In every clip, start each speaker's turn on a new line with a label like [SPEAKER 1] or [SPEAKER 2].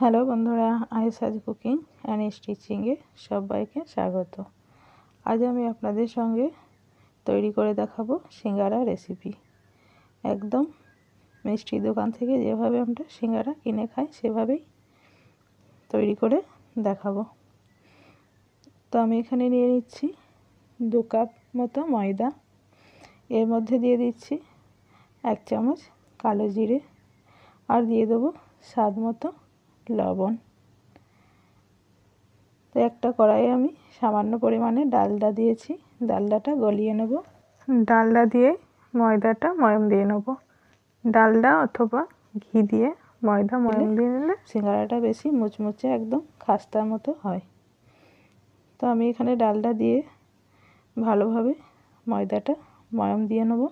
[SPEAKER 1] Hello বন্ধুরা, আয়েশাজ cooking and স্টিচিংয়ে সবাইকে স্বাগত। আজ আমি আপনাদের সঙ্গে তৈরি করে দেখাবো সিঙ্গারা রেসিপি। একদম মিষ্টি দোকান থেকে যেভাবে আমরা সিঙ্গারা কিনে খাই সেভাবেই তৈরি করে দেখাবো। তো আমি এখানে নিয়ে নিচ্ছি 2 কাপ মতো ময়দা। এর মধ্যে দিয়ে দিচ্ছি 1 চামচ কালো জিরে, আর দিয়ে দেবো স্বাদ মতো লবণ। তো একটা কড়াইয়ে আমি সামান্য পরিমাণে ডালডা দিয়েছি, ডালডাটা গলিয়ে নেব। ডালডা দিয়ে ময়দাটা ময়াম দিয়ে নেব। ডালডা অথবা ঘি দিয়ে ময়দা ময়াম দিয়ে নিলে সিঙ্গারাটা বেশি মুচমুচে একদম খাস্তার মতো হয়। তো আমি এখানে ডালডা দিয়ে ভালোভাবে ময়দাটা ময়াম দিয়ে নেব।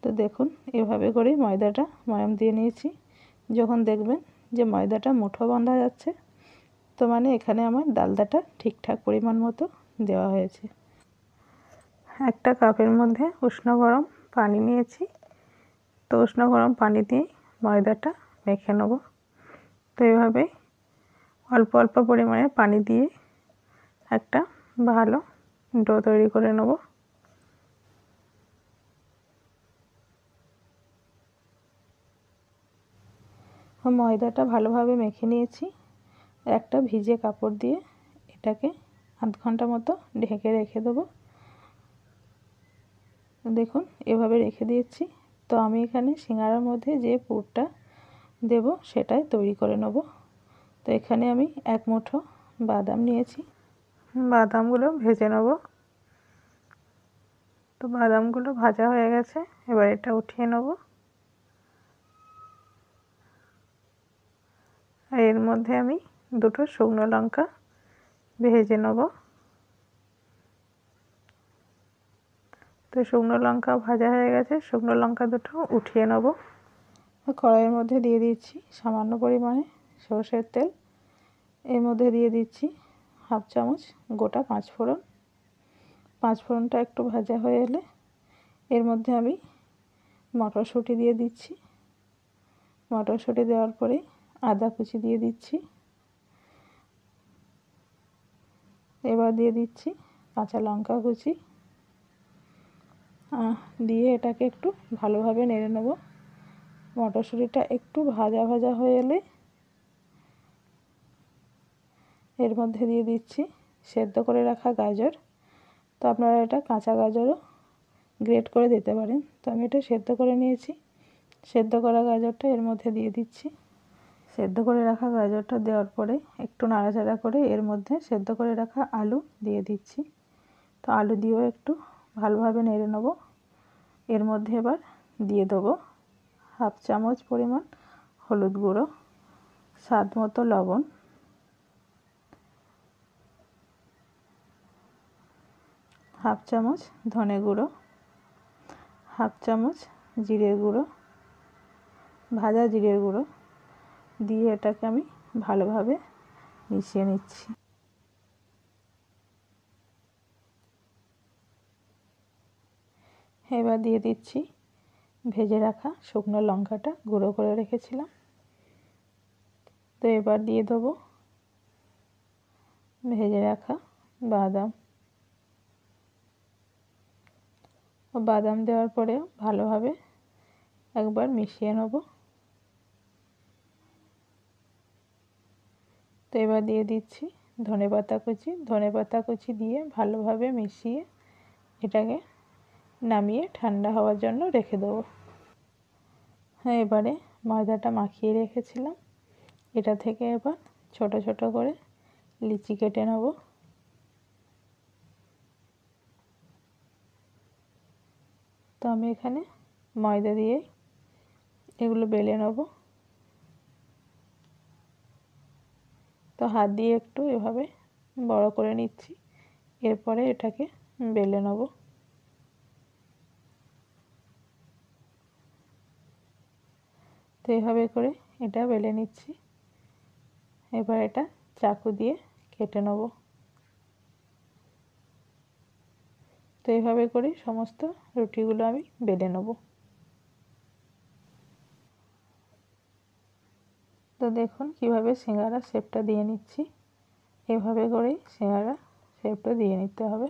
[SPEAKER 1] তো দেখুন, এভাবে করেই ময়দাটা ময়াম দিয়ে নিয়েছি। যখন দেখবেন যে ময়দাটা মুঠো বাঁধা যাচ্ছে, তো মানে এখানে আমার ডালদাটা ঠিকঠাক পরিমাণ মতো দেওয়া হয়েছে। একটা কাপের মধ্যে উষ্ণ গরম পানি নিয়েছি। তো উষ্ণ গরম পানি দিয়ে ময়দাটা মেখে নেব। তো এভাবেই অল্প অল্প পরিমাণে পানি দিয়ে একটা ভালো ডো তৈরি করে নেব। ময়দাটা ভালোভাবে মেখে নিয়েছি। একটা ভিজে কাপড় দিয়ে এটাকে আধ ঘন্টা মতো ঢেকে রেখে দেবো। দেখুন, এভাবে রেখে দিয়েছি। তো আমি এখানে সিঙ্গারার মধ্যে যে পুরটা দেব সেটাই তৈরি করে নেব। তো এখানে আমি 1 মুঠো বাদাম নিয়েছি, বাদামগুলো ভেজে নেব। তো বাদামগুলো ভাজা হয়ে গেছে, এবার এটা উঠিয়ে নেব। আর এর মধ্যে আমি 2টো শুকনো লঙ্কা ভেজে নেব। তো শুকনো লঙ্কা ভাজা হয়ে গেছে, শুকনো লঙ্কা 2টো উঠিয়ে নেব। কড়াইয়ের মধ্যে দিয়ে দিচ্ছি সামান্য পরিমাণে সরষের তেল। এর মধ্যে দিয়ে দিচ্ছি 1/2 চামচ গোটা 5 ফোড়ন। 5 ফোড়নটা একটু ভাজা হয়ে এলে এর মধ্যে আমি মটরশুঁটি দিয়ে দিচ্ছি। মটরশুঁটি দেওয়ার পরে আদা কুচি দিয়ে দিচ্ছি। এবার দিয়ে দিচ্ছি কাঁচা লঙ্কা কুচি, দিয়ে এটাকে একটু ভালোভাবে নেড়ে নেব। মটরশুঁটিটা একটু ভাজা ভাজা হয়ে এলে এর মধ্যে দিয়ে দিচ্ছি সেদ্ধ করে রাখা গাজর। তো আপনারা এটা কাঁচা গাজরও গ্রেট করে দিতে পারেন। তো আমি এটা সেদ্ধ করে নিয়েছি। সেদ্ধ করা গাজরটা এর মধ্যে দিয়ে দিচ্ছি। সেদ্ধ করে রাখা গাজরটা দেওয়ার পরে একটু নাড়াচাড়া করে এর মধ্যে সেদ্ধ করে রাখা আলু দিয়ে দিচ্ছি। তো আলু দিয়েও একটু ভালোভাবে নেড়ে নেব। এর মধ্যে এবার দিয়ে দেবো 1/2 চামচ পরিমাণ হলুদ গুঁড়ো, স্বাদ মতো লবণ, 1/2 চামচ ধনে গুঁড়ো, 1/2 চামচ জিরের গুঁড়ো, ভাজা জিরের গুঁড়ো দিয়ে এটাকে আমি ভালোভাবে মিশিয়ে নিচ্ছি। এবার দিয়ে দিচ্ছি ভেজে রাখা শুকনো লঙ্কাটা গুঁড়ো করে রেখেছিলাম। তো এবার দিয়ে দেবো ভেজে রাখা বাদাম। বাদাম দেওয়ার পরেও ভালোভাবে একবার মিশিয়ে নেব। তো এবার দিয়ে দিচ্ছি ধনেপাতা কুচি। ধনেপাতা কুচি দিয়ে ভালোভাবে মিশিয়ে এটাকে নামিয়ে ঠান্ডা হওয়ার জন্য রেখে দেবো। হ্যাঁ, এবারে ময়দাটা মাখিয়ে রেখেছিলাম, এটা থেকে এবার ছোট ছোট করে লিচি কেটে নেব। তো আমি এখানে ময়দা দিয়ে এগুলো বেলে নেব। তো হাত দিয়ে একটু এভাবে বড় করে নিচ্ছি, এরপরে এটাকে বেলে নেব। তো এভাবে করে এটা বেলে নিচ্ছি। এবার এটা চাকু দিয়ে কেটে নেব। তো এইভাবে করে সমস্ত রুটিগুলো আমি বেলে নেব। তো দেখুন কিভাবে সিঙ্গারা শেপটা দিয়ে নিচ্ছি। এভাবে করেই সিঙ্গারা শেপটা দিয়ে নিতে হবে।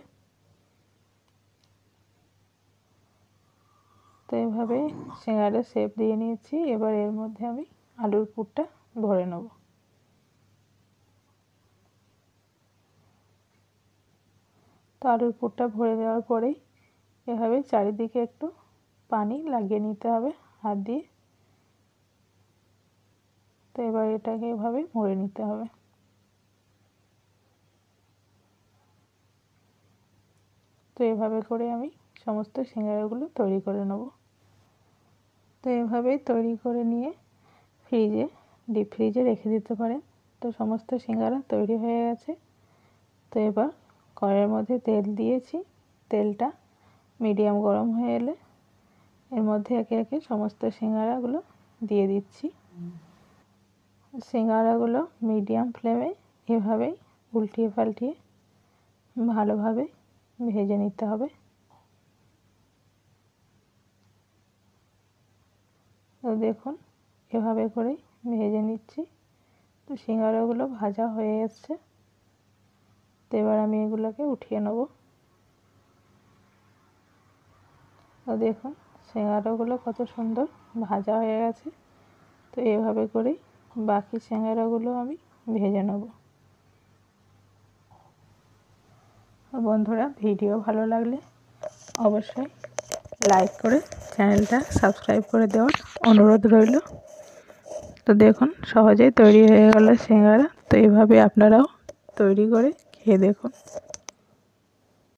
[SPEAKER 1] তো এভাবে সিঙ্গারা শেপ দিয়ে নিয়েছি। এবার এর মধ্যে আমি আলুর পুরটা ভরে নেব। তো আলুর পুরটা ভরে দেওয়ার পরেই এভাবে চারিদিকে একটু পানি লাগিয়ে নিতে হবে হাত দিয়ে। তো এবার এটাকে এভাবে মুড়ে নিতে হবে। তো এভাবে করে আমি সমস্ত সিঙ্গারাগুলো তৈরি করে নেব। তো এভাবেই তৈরি করে নিয়ে ডিপ ফ্রিজে রেখে দিতে পারেন। তো সমস্ত সিঙ্গারা তৈরি হয়ে গেছে। তো এবার কড়াইয়ের মধ্যে তেল দিয়েছি। তেলটা মিডিয়াম গরম হয়ে এলে এর মধ্যে একে একে সমস্ত সিঙ্গারাগুলো দিয়ে দিচ্ছি। সিঙ্গারাগুলো মিডিয়াম ফ্লেমে এভাবেই উল্টিয়ে পাল্টিয়ে ভালোভাবে ভেজে নিতে হবে। তো দেখুন এভাবে করেই ভেজে নিচ্ছি। তো সিঙ্গারাগুলো ভাজা হয়ে এসছে। তো এবার আমি এগুলোকে উঠিয়ে নেব। তো দেখুন সিঙ্গারাগুলো কত সুন্দর ভাজা হয়ে গেছে। তো এভাবে করেই বাকি সিঙ্গারাগুলো আমি ভেজে নেব। বন্ধুরা, ভিডিও ভালো লাগলে অবশ্যই লাইক করে চ্যানেলটা সাবস্ক্রাইব করে দেওয়ার অনুরোধ রইল। তো দেখুন সহজেই তৈরি হয়ে গেল সিঙ্গারা। তো এইভাবে আপনারাও তৈরি করে খেয়ে দেখুন।